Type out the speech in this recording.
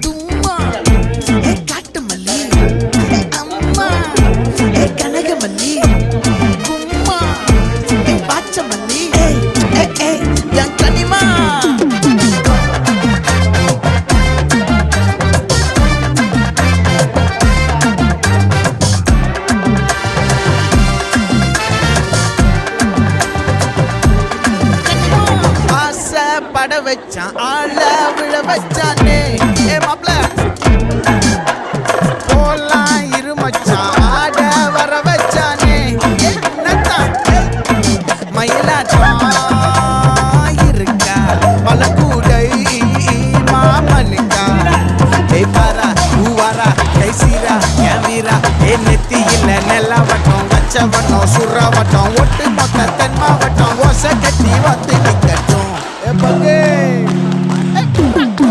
தும்மா காட்டு மல்லி அம்மா கனகமல்லி கும்மா பாச்ச மல்லி என் கனிமா பட வச்சான் ஆள விழ வச்சானே ஏ மாப்ள போலாம் இருமச்சான் ஆட வர வச்சானே மயிலாட்டம் இருக்கா பழக்கூடை மாமனுக்கா ஏ பாரா பூவாரா கைசீரா என் வீரா ஏ நெத்தி இல்ல நெல்ல வட்டம் வச்ச வட்டம் சுற வட்டம் ஒட்டு மொத்த